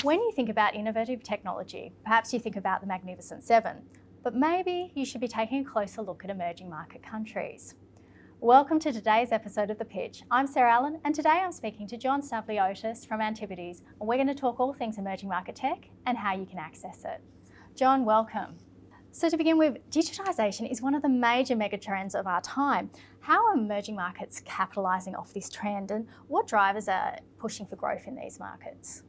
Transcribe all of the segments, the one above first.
When you think about innovative technology, perhaps you think about the Magnificent Seven, but maybe you should be taking a closer look at emerging market countries. Welcome to today's episode of The Pitch. I'm Sarah Allen, and today I'm speaking to John Stavliotis from Antipodes, and we're going to talk all things emerging market tech and how you can access it. John, welcome. So to begin with, digitisation is one of the major megatrends of our time. How are emerging markets capitalising off this trend, and what drivers are pushing for growth in these markets?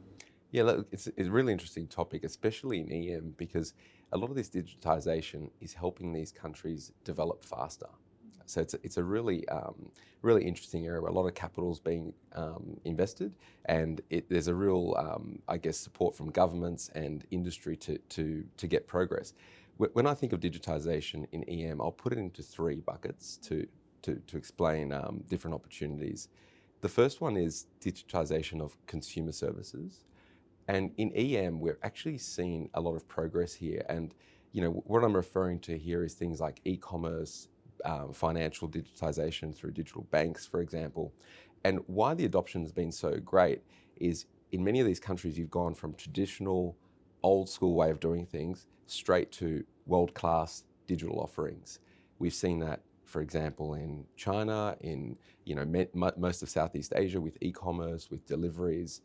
Yeah, look, it's a really interesting topic, especially in EM, because a lot of this digitisation is helping these countries develop faster. So it's a really really interesting area where a lot of capital is being invested, and there's a real support from governments and industry to get progress. When I think of digitisation in EM, I'll put it into three buckets to explain different opportunities. The first one is digitisation of consumer services. And in EM, we're actually seeing a lot of progress here. And what I'm referring to here is things like e-commerce, financial digitisation through digital banks, for example. And why the adoption has been so great is in many of these countries, you've gone from traditional, old school way of doing things straight to world-class digital offerings. We've seen that, for example, in China, in most of Southeast Asia with e-commerce, with deliveries,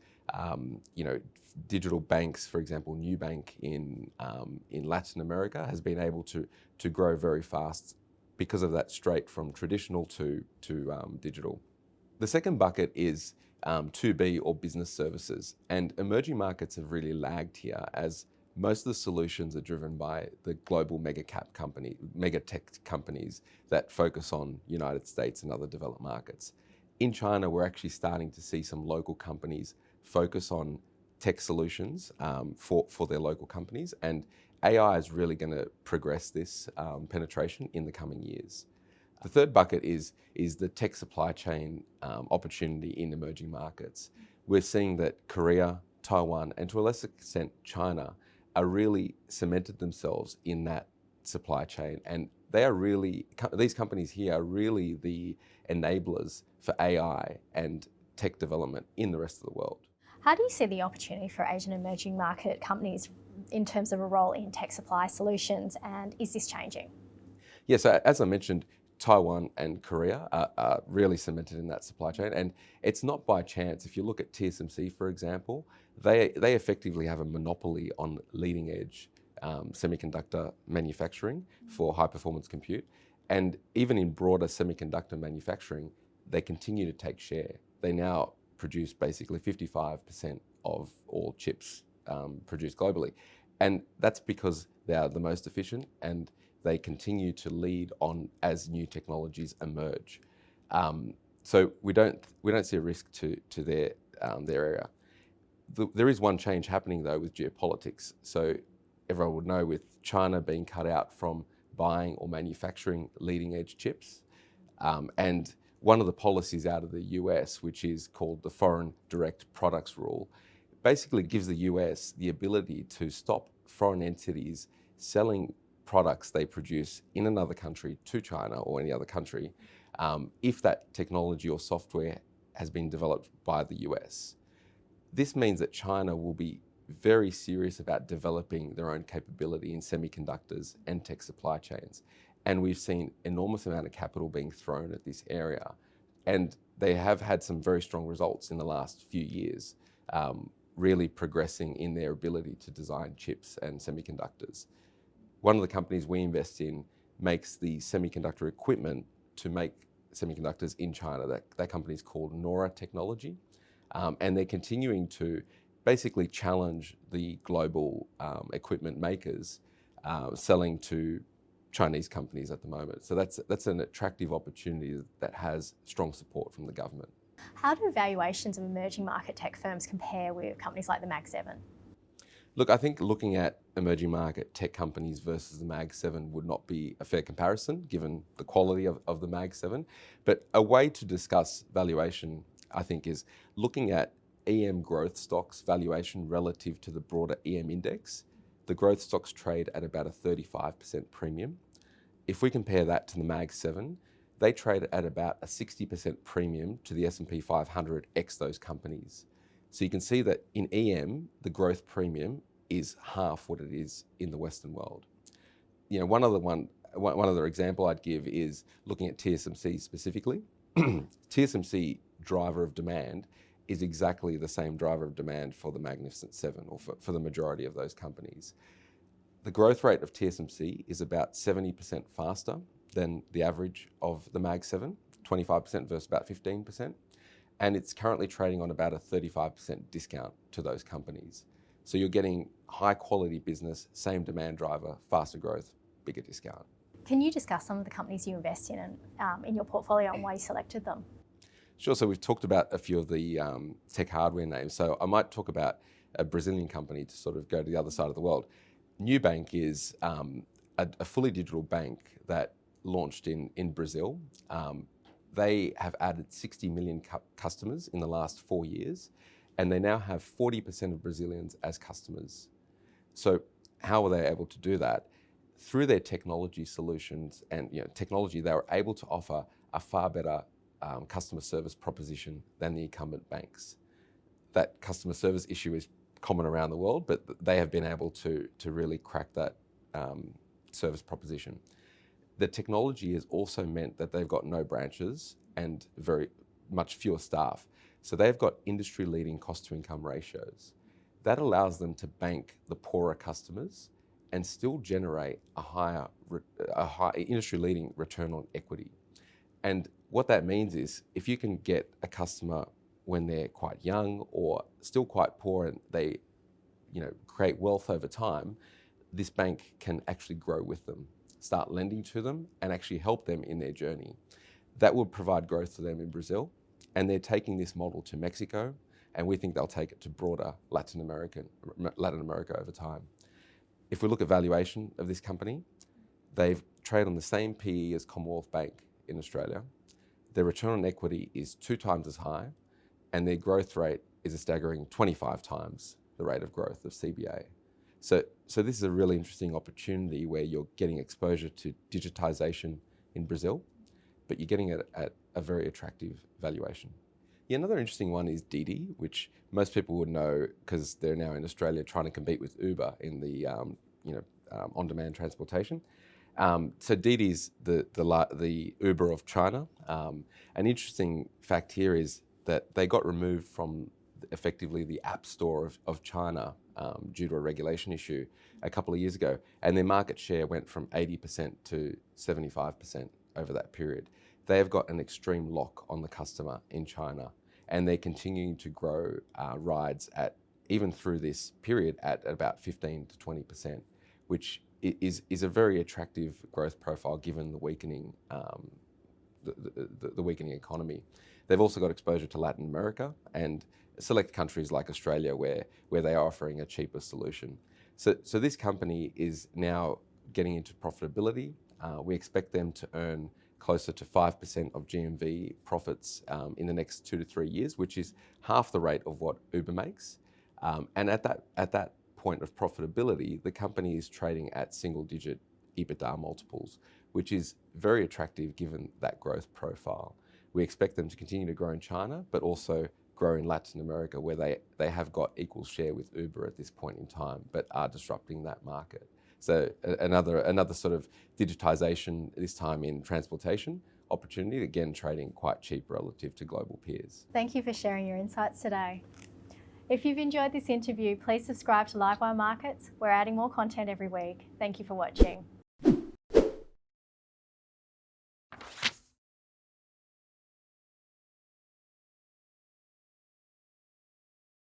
digital banks, for example, Newbank in Latin America has been able to grow very fast because of that straight from traditional to digital. The second bucket is 2B or business services, and emerging markets have really lagged here as most of the solutions are driven by the global mega tech companies that focus on United States and other developed markets. In China, we're actually starting to see some local companies focus on tech solutions for their local companies, and AI is really going to progress this penetration in the coming years. The third bucket is the tech supply chain opportunity in emerging markets. We're seeing that Korea, Taiwan, and to a lesser extent China are really cemented themselves in that supply chain, and these companies here are really the enablers for AI and tech development in the rest of the world. How do you see the opportunity for Asian emerging market companies in terms of a role in tech supply solutions, and is this changing? Yeah, so as I mentioned, Taiwan and Korea are really cemented in that supply chain, and it's not by chance. If you look at TSMC, for example, they effectively have a monopoly on leading edge semiconductor manufacturing for high performance compute, and even in broader semiconductor manufacturing, they continue to take share. They now produce basically 55% of all chips produced globally, and that's because they are the most efficient and they continue to lead on as new technologies emerge. So we don't see a risk to their area. There is one change happening though with geopolitics. So everyone would know, with China being cut out from buying or manufacturing leading edge chips, and one of the policies out of the US, which is called the Foreign Direct Products Rule, basically gives the US the ability to stop foreign entities selling products they produce in another country to China or any other country, if that technology or software has been developed by the US. This means that China will be very serious about developing their own capability in semiconductors and tech supply chains. And we've seen enormous amount of capital being thrown at this area. And they have had some very strong results in the last few years, really progressing in their ability to design chips and semiconductors. One of the companies we invest in makes the semiconductor equipment to make semiconductors in China. That company is called Nora Technology. And they're continuing to basically challenge the global equipment makers selling to Chinese companies at the moment. So that's an attractive opportunity that has strong support from the government. How do valuations of emerging market tech firms compare with companies like the Mag 7? Look, I think looking at emerging market tech companies versus the Mag 7 would not be a fair comparison given the quality of the Mag 7. But a way to discuss valuation, I think, is looking at EM growth stocks valuation relative to the broader EM index. The growth stocks trade at about a 35% premium. If we compare that to the Mag 7, they trade at about a 60% premium to the S&P 500 x those companies. So you can see that in EM, the growth premium is half what it is in the Western world. You know, one other example I'd give is looking at TSMC specifically. TSMC driver of demand is exactly the same driver of demand for the Magnificent Seven, or for the majority of those companies. The growth rate of TSMC is about 70% faster than the average of the Mag 7, 25% versus about 15%. And it's currently trading on about a 35% discount to those companies. So you're getting high quality business, same demand driver, faster growth, bigger discount. Can you discuss some of the companies you invest in and in your portfolio and why you selected them? Sure. So we've talked about a few of the tech hardware names. So I might talk about a Brazilian company to sort of go to the other side of the world. Newbank is a fully digital bank that launched in Brazil. They have added 60 million customers in the last 4 years, and they now have 40% of Brazilians as customers. So how were they able to do that? Through their technology solutions and technology, they were able to offer a far better customer service proposition than the incumbent banks. That customer service issue is common around the world, but they have been able to really crack that service proposition. The technology has also meant that they've got no branches and very much fewer staff. So they've got industry-leading cost-to-income ratios. That allows them to bank the poorer customers and still generate a high industry-leading return on equity. And what that means is if you can get a customer when they're quite young or still quite poor and they create wealth over time, this bank can actually grow with them, start lending to them and actually help them in their journey. That would provide growth to them in Brazil, and they're taking this model to Mexico, and we think they'll take it to broader Latin America over time. If we look at valuation of this company, they've traded on the same PE as Commonwealth Bank in Australia. Their return on equity is 2 times as high, and their growth rate is a staggering 25 times the rate of growth of CBA. So this is a really interesting opportunity where you're getting exposure to digitisation in Brazil, but you're getting it at a very attractive valuation. Yeah, another interesting one is Didi, which most people would know because they're now in Australia trying to compete with Uber in the on-demand transportation. So Didi's the Uber of China. An interesting fact here is that they got removed from effectively the App Store of China due to a regulation issue a couple of years ago, and their market share went from 80% to 75% over that period. They have got an extreme lock on the customer in China, and they're continuing to grow rides even through this period at about 15 to 20%, which is a very attractive growth profile given the weakening the weakening economy. They've also got exposure to Latin America and select countries like Australia where they are offering a cheaper solution. So this company is now getting into profitability. We expect them to earn closer to 5% of GMV profits in the next 2 to 3 years, which is half the rate of what Uber makes. And at that point of profitability, the company is trading at single-digit EBITDA multiples, which is very attractive given that growth profile. We expect them to continue to grow in China, but also grow in Latin America, where they have got equal share with Uber at this point in time, but are disrupting that market. So another sort of digitisation, this time in transportation opportunity, again trading quite cheap relative to global peers. Thank you for sharing your insights today. If you've enjoyed this interview, please subscribe to Livewire Markets. We're adding more content every week. Thank you for watching.